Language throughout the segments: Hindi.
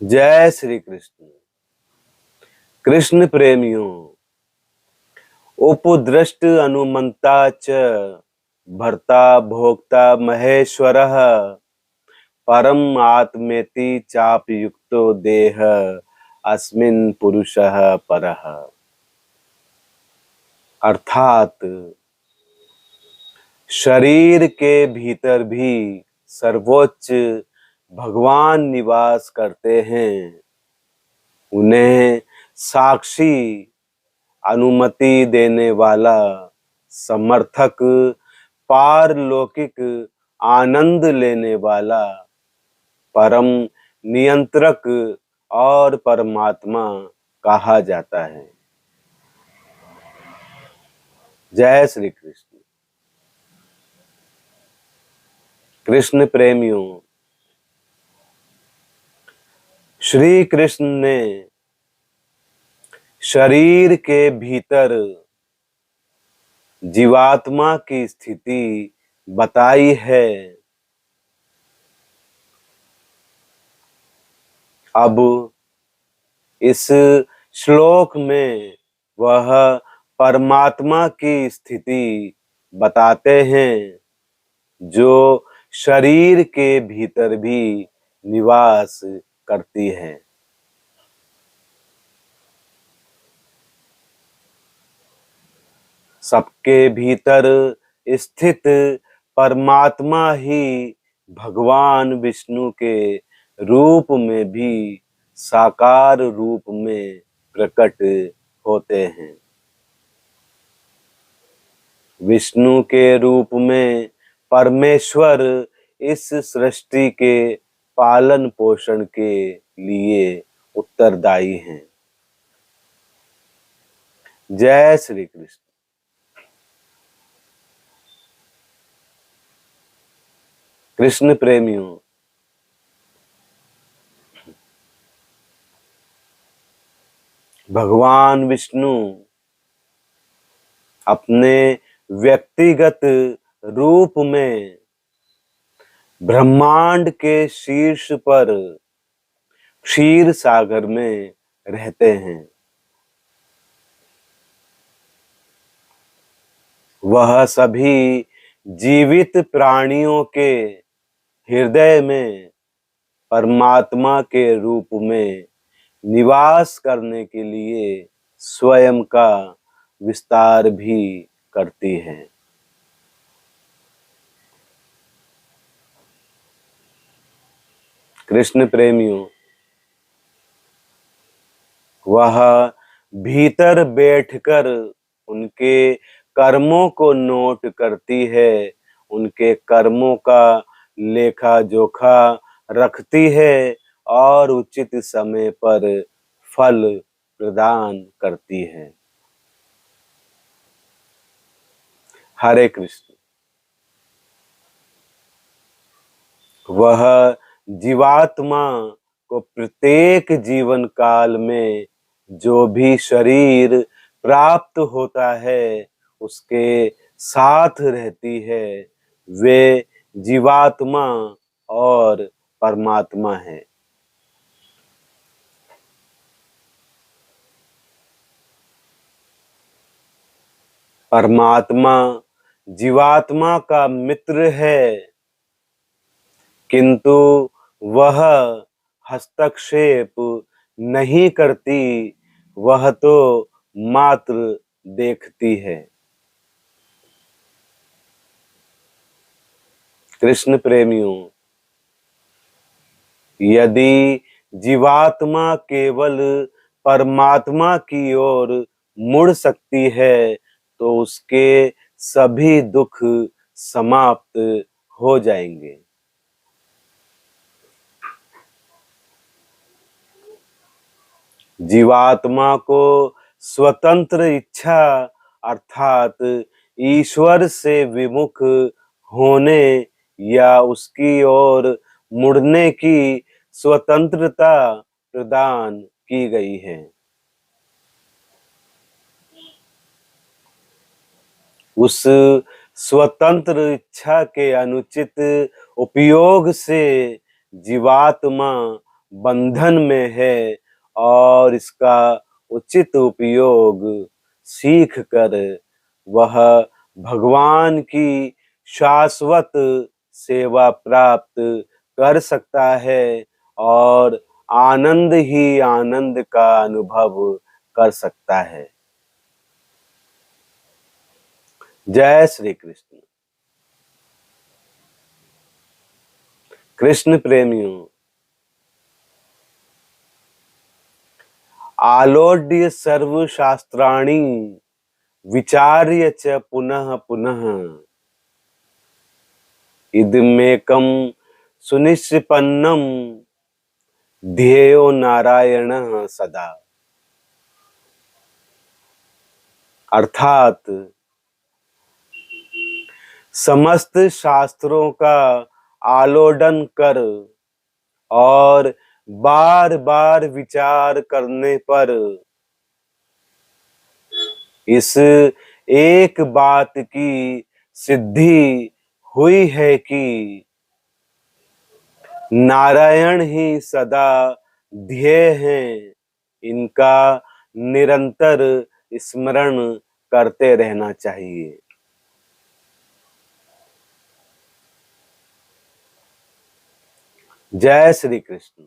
जय श्री कृष्ण। कृष्ण प्रेमियों, उपद्रष्ट अनुमंता च भर्ता भोक्ता महेश्वरः परम आत्मेति चापयुक्तो देह अस्मिन् पुरुषः परः। अर्थात शरीर के भीतर भी सर्वोच्च भगवान निवास करते हैं। उन्हें साक्षी अनुमति देने वाला, समर्थक, पारलौकिक आनंद लेने वाला, परम नियंत्रक और परमात्मा कहा जाता है। जय श्री कृष्ण। कृष्ण प्रेमियों, श्री कृष्ण ने शरीर के भीतर जीवात्मा की स्थिति बताई है। अब इस श्लोक में वह परमात्मा की स्थिति बताते हैं जो शरीर के भीतर भी निवास करती है। सबके भीतर स्थित परमात्मा ही भगवान विष्णु के रूप में भी साकार रूप में प्रकट होते हैं। विष्णु के रूप में परमेश्वर इस सृष्टि के पालन पोषण के लिए उत्तरदायी हैं। जय श्री कृष्ण। कृष्ण प्रेमियों, भगवान विष्णु अपने व्यक्तिगत रूप में ब्रह्मांड के शीर्ष पर क्षीर सागर में रहते हैं। वह सभी जीवित प्राणियों के हृदय में परमात्मा के रूप में निवास करने के लिए स्वयं का विस्तार भी करती है। कृष्ण प्रेमियों, वह भीतर बैठकर उनके कर्मों को नोट करती है, उनके कर्मों का लेखा जोखा रखती है और उचित समय पर फल प्रदान करती है। हरे कृष्ण। वह जीवात्मा को प्रत्येक जीवन काल में जो भी शरीर प्राप्त होता है उसके साथ रहती है। वे जीवात्मा और परमात्मा है। परमात्मा जीवात्मा का मित्र है, किंतु वह हस्तक्षेप नहीं करती, वह तो मात्र देखती है। कृष्ण प्रेमियों, यदि जीवात्मा केवल परमात्मा की ओर मुड़ सकती है तो उसके सभी दुख समाप्त हो जाएंगे। जीवात्मा को स्वतंत्र इच्छा अर्थात ईश्वर से विमुख होने या उसकी ओर मुड़ने की स्वतंत्रता प्रदान की गई है। उस स्वतंत्र इच्छा के अनुचित उपयोग से जीवात्मा बंधन में है और इसका उचित उपयोग सीख कर वह भगवान की शाश्वत सेवा प्राप्त कर सकता है और आनंद ही आनंद का अनुभव कर सकता है। जय श्री कृष्ण। कृष्ण प्रेमियों, आलोड्य सर्वशास्त्राणि विचार्य च पुनः पुनः इदमेकं सुनिष्पन्नं ध्येयो नारायणः सदा। अर्थात समस्त शास्त्रों का आलोडन कर और बार बार विचार करने पर इस एक बात की सिद्धि हुई है कि नारायण ही सदा ध्येय हैं, इनका निरंतर स्मरण करते रहना चाहिए। जय श्री कृष्ण।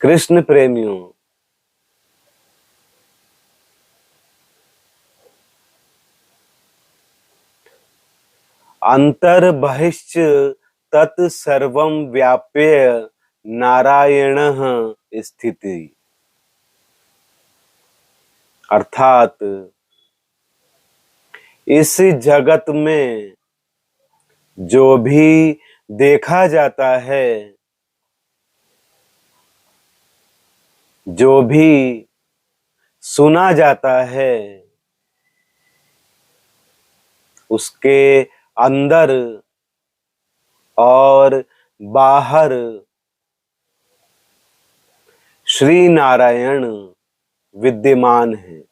कृष्ण प्रेमियों, अंतर बहिश्च तत् सर्वं व्याप्य नारायणः स्थिति। अर्थात इस जगत में जो भी देखा जाता है, जो भी सुना जाता है, उसके अंदर और बाहर श्री नारायण विद्यमान है।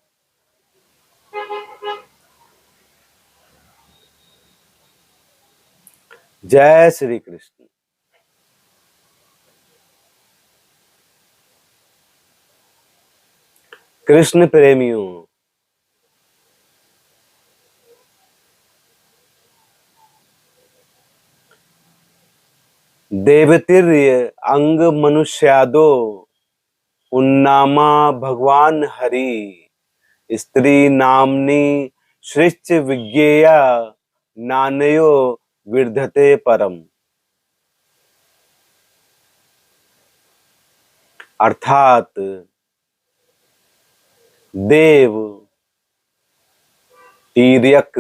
जय श्री कृष्ण। कृष्ण प्रेमियों, देवतिर्य अंग मनुष्यादो उन्नामा भगवान हरि स्त्री नामनी सृष्ट विज्ञेया नानयो विर्धते परम। अर्थात देव, तिर्यक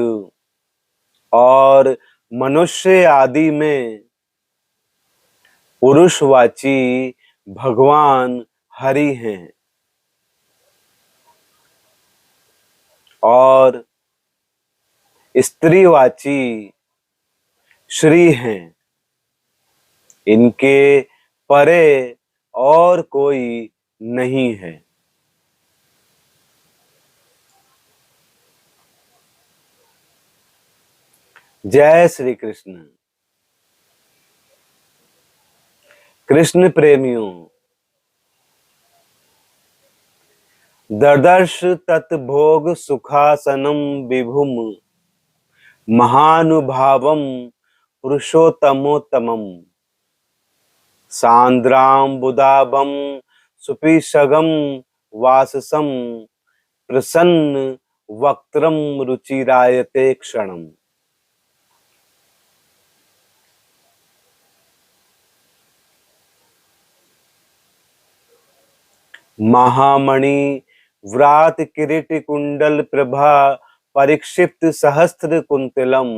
और मनुष्य आदि में पुरुषवाची भगवान हरि हैं और स्त्रीवाची श्री हैं। इनके परे और कोई नहीं है। जय श्री कृष्ण। कृष्ण प्रेमियों, ददर्श तत्भोग सुखासनम विभुम महानुभावम पुरुषोत्तमोत्तमम सांद्राम्बुदाभम सुपिशगम वाससम प्रसन्न वक्त्रम रुचिरायते क्षणम। महामणि व्रात किरीट कुंडल प्रभा परिक्षिप्त सहस्त्र कुंतलम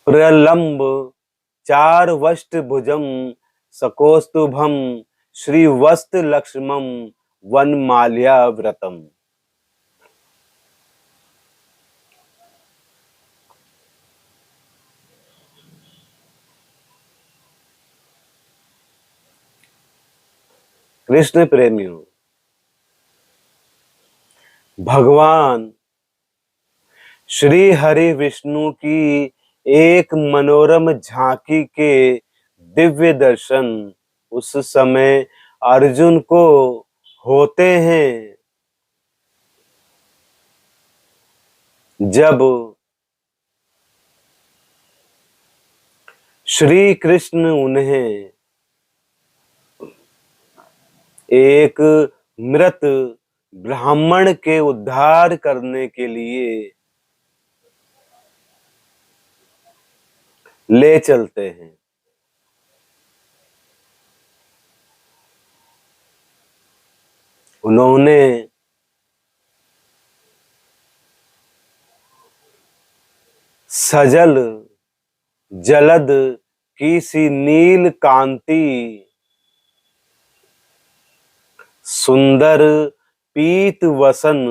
प्रलंब चार वष्ट भुजम सकोस्तुभम श्रीवस्त लक्ष्मम वन माल्या व्रतम। कृष्ण प्रेमियों, भगवान श्री हरि विष्णु की एक मनोरम झांकी के दिव्य दर्शन उस समय अर्जुन को होते हैं जब श्री कृष्ण उन्हें एक मृत ब्राह्मण के उद्धार करने के लिए ले चलते हैं। उन्होंने सजल जलद की सी नील कांति सुंदर पीत वसन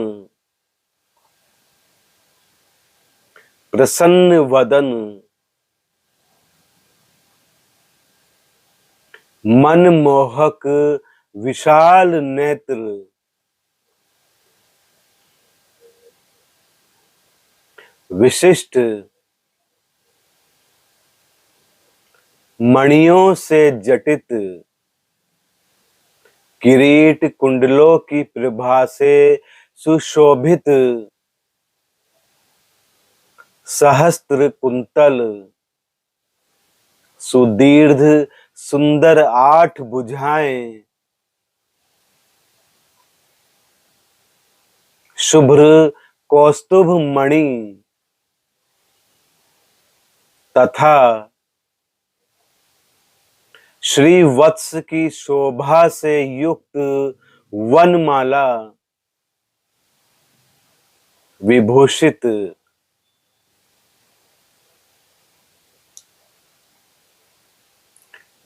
प्रसन्न वदन मनमोहक विशाल नेत्र विशिष्ट मणियों से जटित किरीट कुंडलों की प्रभा से सुशोभित सहस्त्र कुंतल सुदीर्घ सुंदर 8 भुजाएं शुभ्र कौस्तुभ मणि तथा श्री वत्स की शोभा से युक्त वनमाला विभूषित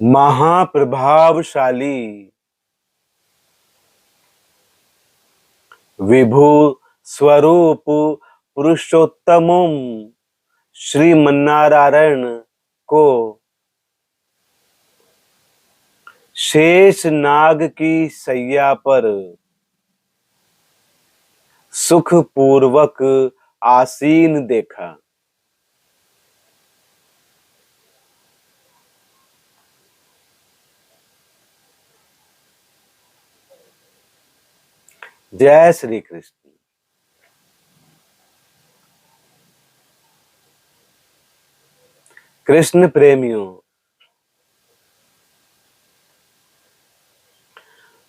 महाप्रभावशाली विभू स्वरूप पुरुषोत्तमम श्रीमन्नारायण को शेष नाग की सैया पर सुखपूर्वक आसीन देखा। जय श्री कृष्ण। कृष्ण प्रेमियों,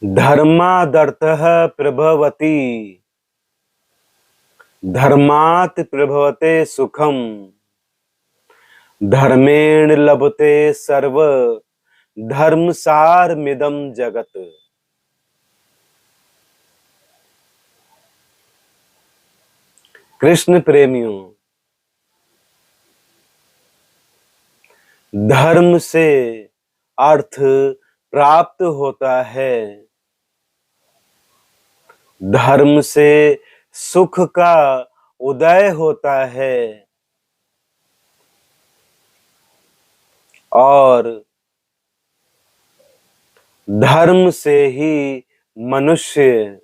धर्मादर्थः प्रभवति धर्मात् प्रभवते सुखम धर्मेण लभते सर्व धर्मसारमिदं जगत। कृष्ण प्रेमियों, धर्म से अर्थ प्राप्त होता है, धर्म से सुख का उदय होता है और धर्म से ही मनुष्य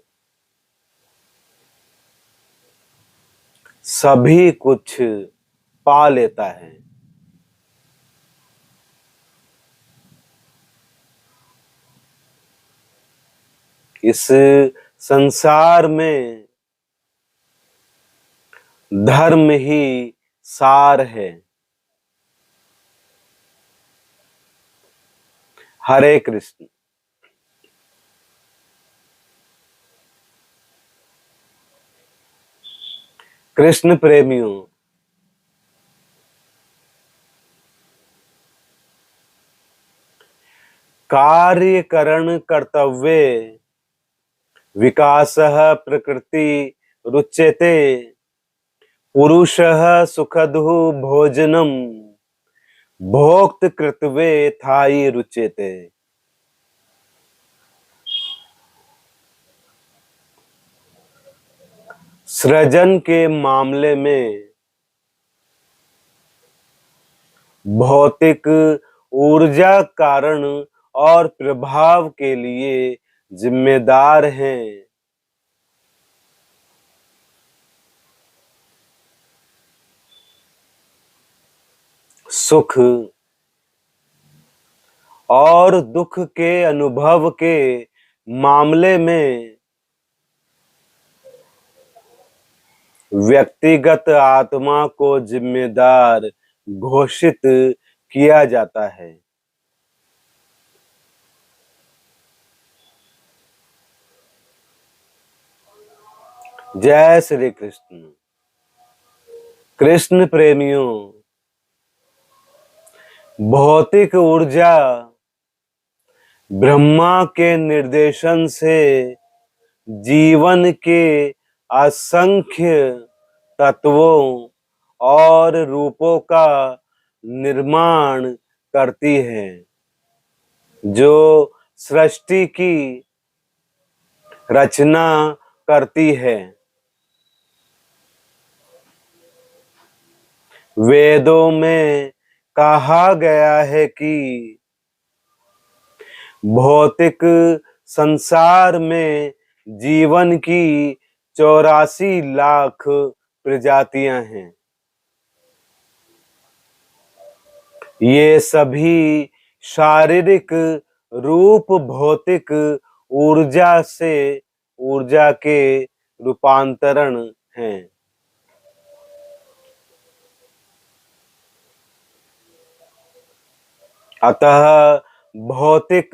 सभी कुछ पा लेता है। इस संसार में धर्म ही सार है। हरे कृष्ण। कृष्ण प्रेमियों, कार्यकरण कर्तव्ये विकासः प्रकृति रुच्यते पुरुषः सुखदु भोजनम भोक्त कृत्वे थाई रुच्यते। सृजन के मामले में भौतिक ऊर्जा कारण और प्रभाव के लिए जिम्मेदार हैं। सुख और दुख के अनुभव के मामले में व्यक्तिगत आत्मा को जिम्मेदार घोषित किया जाता है। जय श्री कृष्ण। कृष्ण प्रेमियों, भौतिक ऊर्जा ब्रह्मा के निर्देशन से जीवन के असंख्य तत्वों और रूपों का निर्माण करती है, जो सृष्टि की रचना करती है। वेदों में कहा गया है कि भौतिक संसार में जीवन की 84 लाख प्रजातियां हैं। ये सभी शारीरिक रूप भौतिक ऊर्जा के रूपांतरण हैं। अतः भौतिक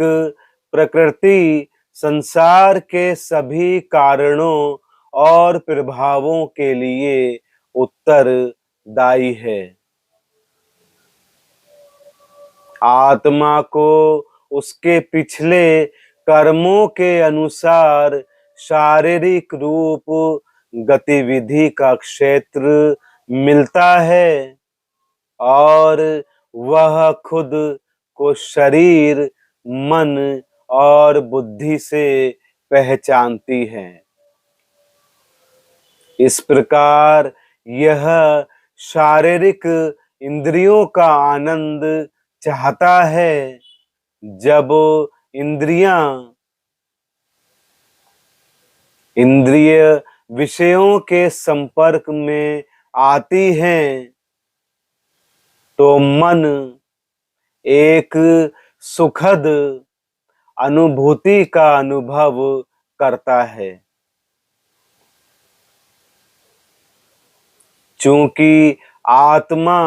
प्रकृति संसार के सभी कारणों और प्रभावों के लिए उत्तरदायी है। आत्मा को उसके पिछले कर्मों के अनुसार शारीरिक रूप गतिविधि का क्षेत्र मिलता है और वह खुद को शरीर, मन और बुद्धि से पहचानती है। इस प्रकार यह शारीरिक इंद्रियों का आनंद चाहता है। जब इंद्रिय विषयों के संपर्क में आती हैं, तो मन एक सुखद अनुभूति का अनुभव करता है। चूंकि आत्मा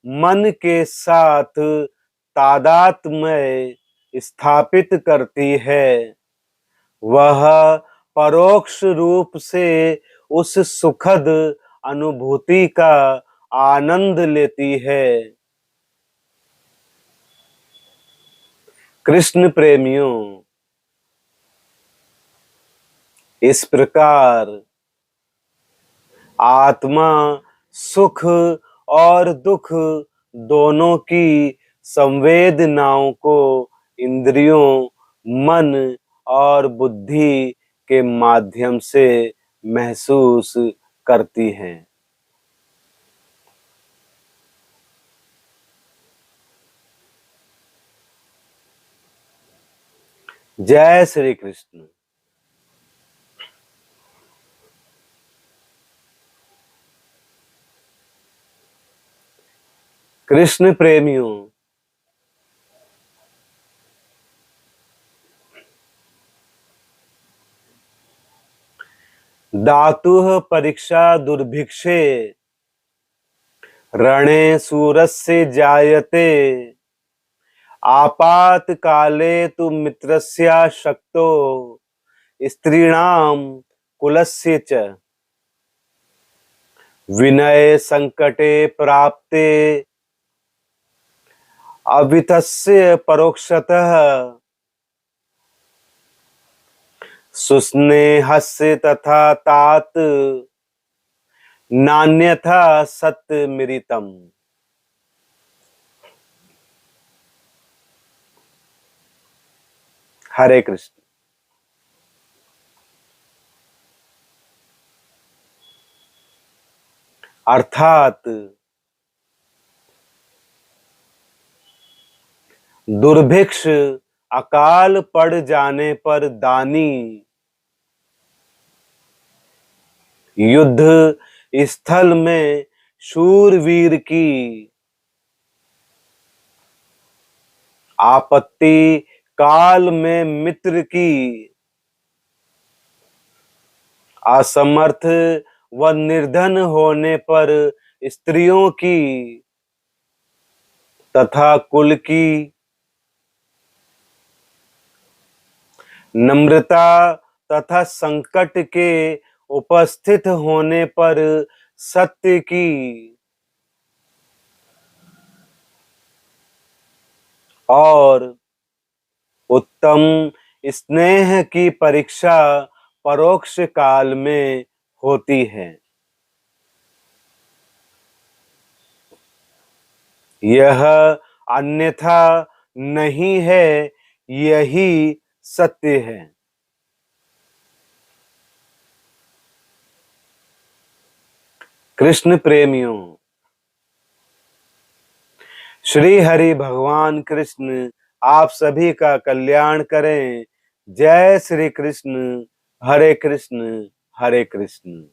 मन के साथ तादात्म्य स्थापित करती है, वह परोक्ष रूप से उस सुखद अनुभूति का आनंद लेती है। कृष्ण प्रेमियों, इस प्रकार आत्मा सुख और दुख दोनों की संवेदनाओं को इंद्रियों, मन और बुद्धि के माध्यम से महसूस करती है। जय श्री कृष्ण। कृष्ण प्रेमियों, दातुः परीक्षा दुर्भिक्षे रणे सूरस्य जायते आपात काले तु मित्रस्य शक्तो स्त्रीणाम कुलस्य च विनय संकटे प्राप्ते अवितस्य परोक्षतः सुस्नेहस्य तथा तात नान्यथा सत्य मिरितम। हरे कृष्ण। अर्थात दुर्भिक्ष अकाल पड़ जाने पर दानी युद्ध स्थल में शूरवीर की आपत्ति काल में मित्र की, असमर्थ व निर्धन होने पर स्त्रियों की तथा कुल की, नम्रता तथा संकट के उपस्थित होने पर सत्य की, और उत्तम स्नेह की परीक्षा परोक्ष काल में होती है। यह अन्यथा नहीं है, यही सत्य है। कृष्ण प्रेमियों, श्री हरि भगवान कृष्ण आप सभी का कल्याण करें। जय श्री कृष्ण। हरे कृष्ण हरे कृष्ण।